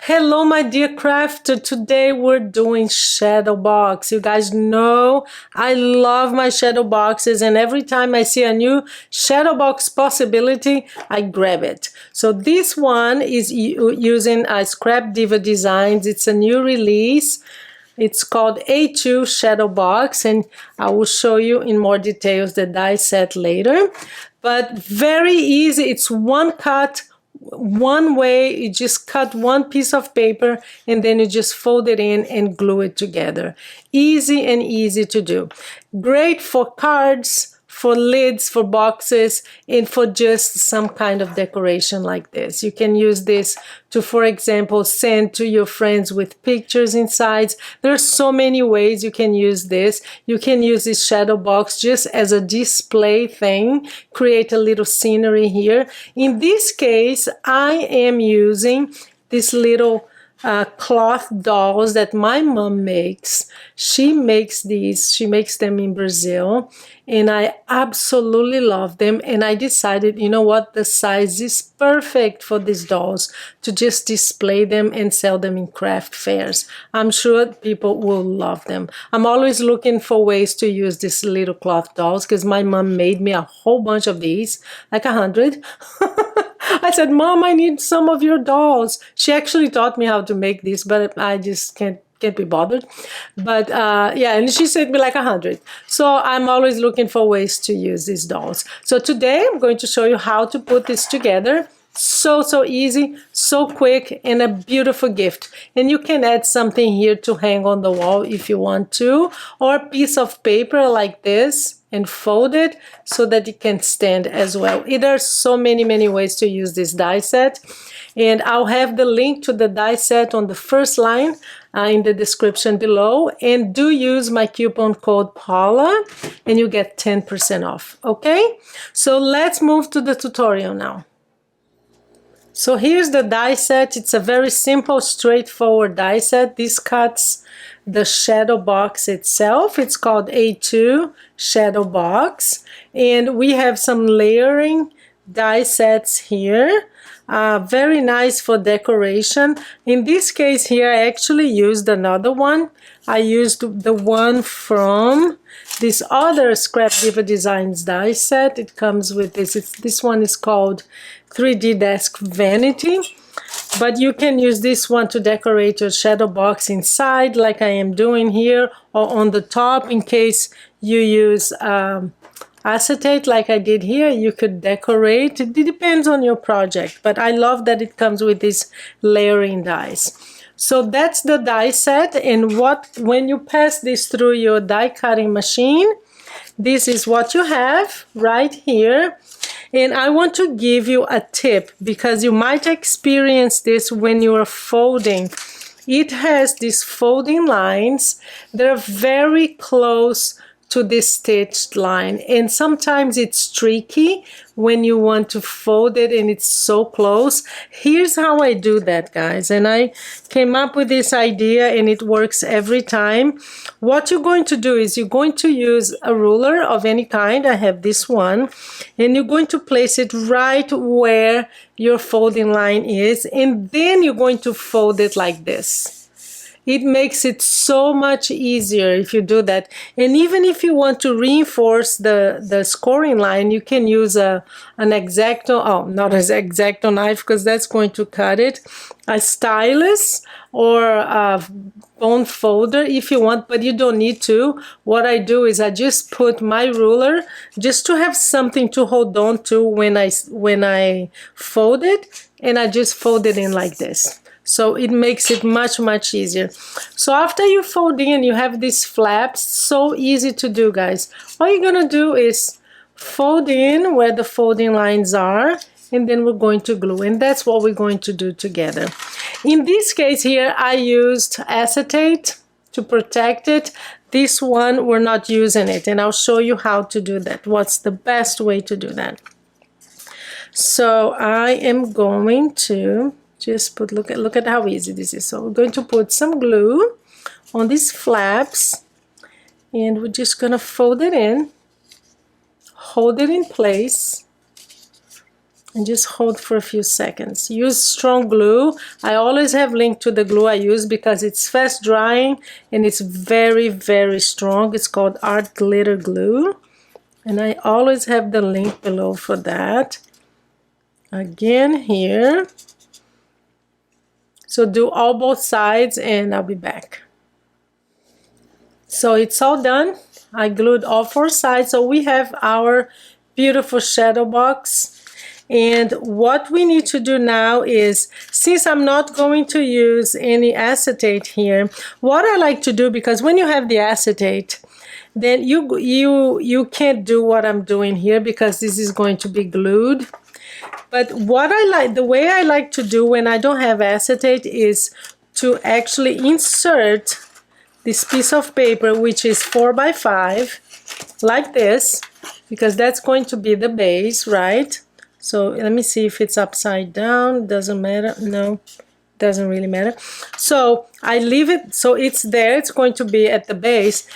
Hello, my dear crafter. Today we're doing Shadowbox. You guys know I love my Shadowboxes, and every time I see a new Shadowbox possibility, I grab it. So this one is using Scrap Diva Designs. It's a new release. It's called A2 Shadowbox, and I will show you in more details the die set later. But very easy. It's one cut, one way. You just cut one piece of paper and then you just fold it in and glue it together. Easy and easy to do. Great for cards, for lids, for boxes, and for just some kind of decoration like this. You can use this to, for example, send to your friends with pictures inside. There are so many ways you can use this. You can use this shadow box just as a display thing, create a little scenery here. In this case, I am using this little cloth dolls that my mom makes. She makes these, she makes them in Brazil, and I absolutely love them. And I decided, you know what, the size is perfect for these dolls to just display them and sell them in craft fairs. I'm sure people will love them. I'm always looking for ways to use these little cloth dolls because my mom made me a whole bunch of these, like 100. I said, Mom, I need some of your dolls. She actually taught me how to make this, but I just can't be bothered. But yeah, and she sent me like 100. So I'm always looking for ways to use these dolls. So today I'm going to show you how to put this together. So easy, so quick, and a beautiful gift. And you can add something here to hang on the wall if you want to, or a piece of paper like this and fold it so that it can stand as well. There are so many ways to use this die set, and I'll have the link to the die set on the first line in the description below. And do use my coupon code Paula and you get 10% off. Okay, so let's move to the tutorial now. So here's the die set. It's a very simple, straightforward die set. This cuts the shadow box itself. It's called A2 Shadow Box. And we have some layering die sets here. Very nice for decoration. In this case here, I actually used another one. I used the one from this other Scrap Diva Designs die set. It comes with this. This one is called 3D Desk Vanity. But you can use this one to decorate your shadow box inside, like I am doing here, or on the top. In case you use acetate like I did here, you could decorate. It depends on your project, but I love that it comes with these layering dies. So that's the die set, and when you pass this through your die cutting machine, this is what you have right here. And I want to give you a tip because you might experience this when you are folding. It has these folding lines. They're very close to this stitched line, and sometimes it's tricky when you want to fold it and it's so close. Here's how I do that, guys, and I came up with this idea and it works every time. What you're going to do is you're going to use a ruler of any kind. I have this one, and you're going to place it right where your folding line is, and then you're going to fold it like this. It makes it so much easier if you do that. And even if you want to reinforce the scoring line, you can use an X-Acto, not an X-Acto knife because that's going to cut it, a stylus or a bone folder if you want, but you don't need to. What I do is I just put my ruler just to have something to hold on to when I fold it, and I just fold it in like this. So it makes it much easier. So after you fold in, you have these flaps. So easy to do, guys. All you're gonna do is fold in where the folding lines are, and then we're going to glue, and that's what we're going to do together. In this case here, I used acetate to protect it. This one, we're not using it, and I'll show you how to do that. What's the best way to do that? So I am going to just put, look at how easy this is. So we're going to put some glue on these flaps, and we're just gonna fold it in, hold it in place, and just hold for a few seconds. Use strong glue. I always have linked to the glue I use because it's fast drying and it's very, very strong. It's called Art Glitter Glue, and I always have the link below for that. Again here. So do all both sides and I'll be back. So it's all done. I glued all 4 sides. So we have our beautiful shadow box. And what we need to do now is, since I'm not going to use any acetate here, what I like to do, because when you have the acetate, then you can't do what I'm doing here because this is going to be glued. But what I like, the way I like to do when I don't have acetate is to actually insert this piece of paper, which is 4 by 5, like this, because that's going to be the base, right? So let me see if it's upside down. Doesn't matter. No, doesn't really matter. So I leave it so it's there. It's going to be at the base,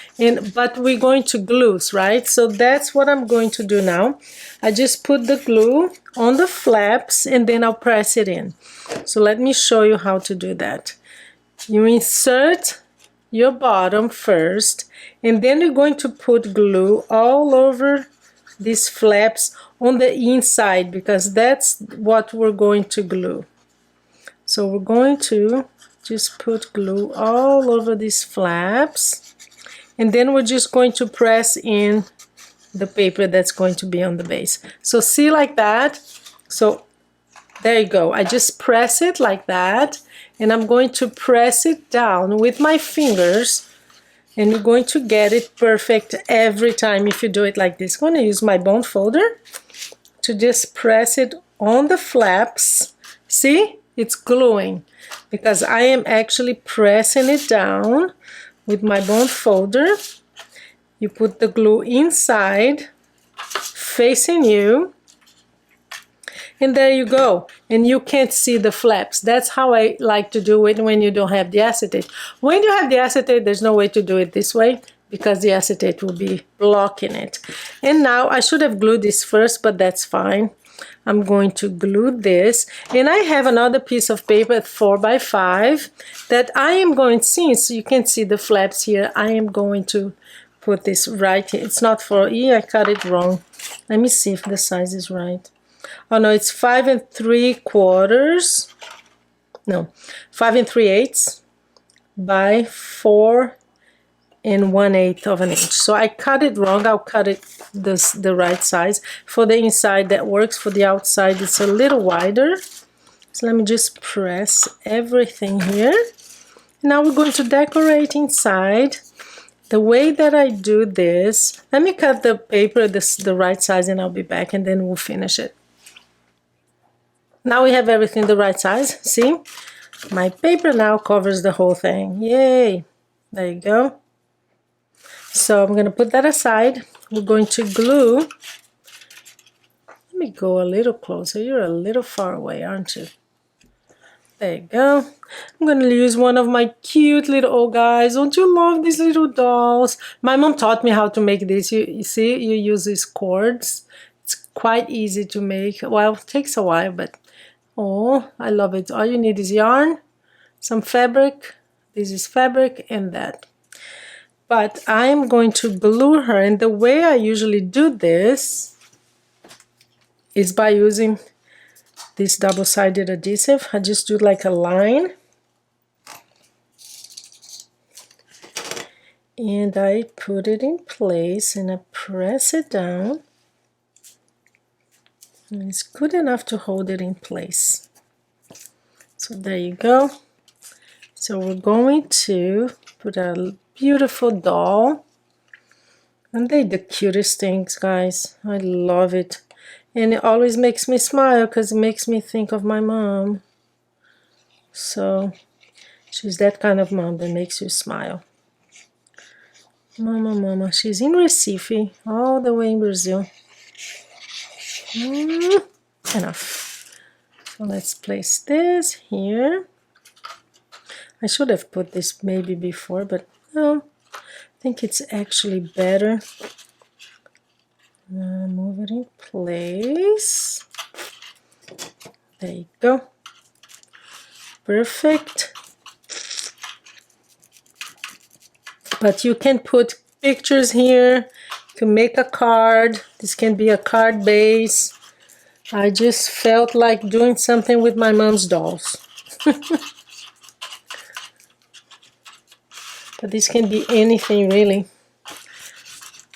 but we're going to glue, right? So that's what I'm going to do now. I just put the glue on the flaps and then I'll press it in. So let me show you how to do that. You insert your bottom first, and then you're going to put glue all over these flaps on the inside, because that's what we're going to glue. So we're going to just put glue all over these flaps, and then we're just going to press in the paper that's going to be on the base. So see, like that. So there you go. I just press it like that, and I'm going to press it down with my fingers, and you're going to get it perfect every time if you do it like this. I'm going to use my bone folder to just press it on the flaps. See, it's gluing because I am actually pressing it down with my bone folder. You put the glue inside, facing you, and there you go. And you can't see the flaps. That's how I like to do it when you don't have the acetate. When you have the acetate, there's no way to do it this way because the acetate will be blocking it. And now I should have glued this first, but that's fine. I'm going to glue this, and I have another piece of paper 4 by 5 that I am going, since you can see the flaps here, I am going to put this right here. It's not 4E, I cut it wrong. Let me see if the size is right. Oh no, it's 5 3/4. No, 5 3/8 by 4 1/8 of an inch. So I cut it wrong. I'll cut it the right size. For the inside that works, for the outside it's a little wider. So let me just press everything here. Now we're going to decorate inside. The way that I do this, let me cut the paper the right size and I'll be back, and then we'll finish it. Now we have everything the right size. See? My paper now covers the whole thing. Yay! There you go. So I'm going to put that aside. We're going to glue. Let me go a little closer. You're a little far away, aren't you? There you go. I'm going to use one of my cute little, oh guys, don't you love these little dolls? My mom taught me how to make this. You see, you use these cords. It's quite easy to make. Well, it takes a while, but oh, I love it. All you need is yarn, some fabric. This is fabric and that. But I'm going to glue her, and the way I usually do this is by using this double-sided adhesive. I just do like a line, and I put it in place and I press it down, and it's good enough to hold it in place. So there you go. So we're going to put a beautiful doll, and they're the cutest things, guys. I love it, and it always makes me smile because it makes me think of my mom. So she's that kind of mom that makes you smile. Mama, she's in Recife, all the way in Brazil. Enough. So let's place this here. I should have put this maybe before, but no, I think it's actually better. Move it in place. There you go. Perfect. But you can put pictures here to make a card. This can be a card base. I just felt like doing something with my mom's dolls. But this can be anything really.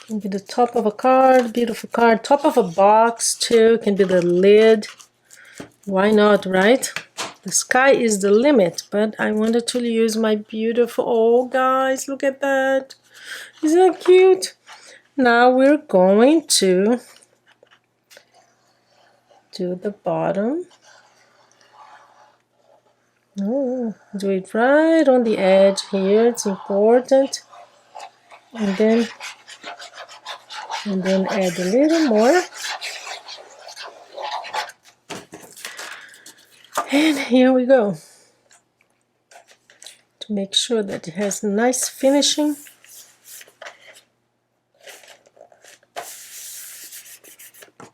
Can be the top of a card, beautiful card. Top of a box too, can be the lid. Why not, right? The sky is the limit, but I wanted to use my beautiful, oh guys, look at that. Isn't that cute? Now we're going to do the bottom. Oh, do it right on the edge here, it's important. And then add a little more. And here we go. To make sure that it has nice finishing.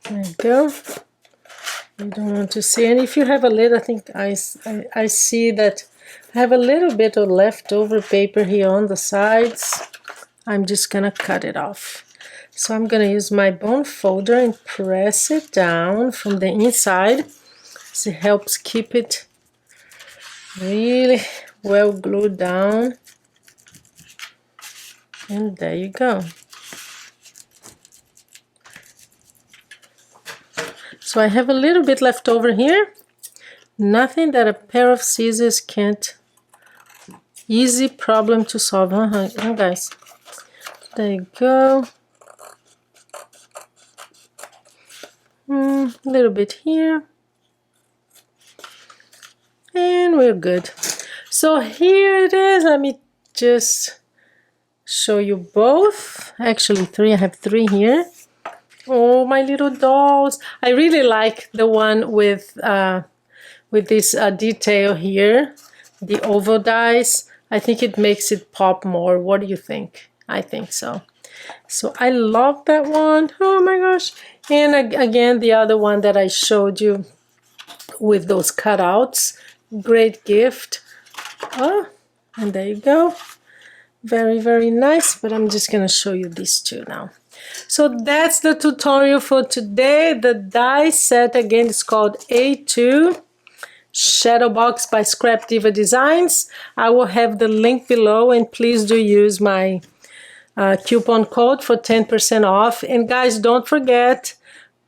There you go. You don't want to see, and if you have a little, I think I see that I have a little bit of leftover paper here on the sides. I'm just gonna cut it off. So I'm gonna use my bone folder and press it down from the inside. So it helps keep it really well glued down. And there you go. So I have a little bit left over here. Nothing that a pair of scissors can't. Easy problem to solve, huh guys? There you go. A little bit here. And we're good. So here it is. Let me just show you both. Actually three, I have three here. Oh, my little dolls. I really like the one with this detail here, the oval dice. I think it makes it pop more. What do you think? I think so. So I love that one. Oh my gosh. And again, the other one that I showed you with those cutouts. Great gift. Oh, and there you go. Very, very nice. But I'm just going to show you these two now. So that's the tutorial for today. The die set again is called A2 Shadowbox by Scrap Diva Designs. I will have the link below, and please do use my coupon code for 10% off. And guys, don't forget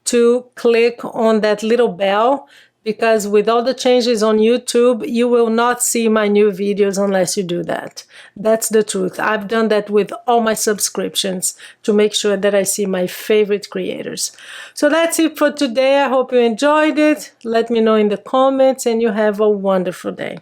to click on that little bell, because with all the changes on YouTube, you will not see my new videos unless you do that. That's the truth. I've done that with all my subscriptions to make sure that I see my favorite creators. So that's it for today. I hope you enjoyed it. Let me know in the comments, and you have a wonderful day.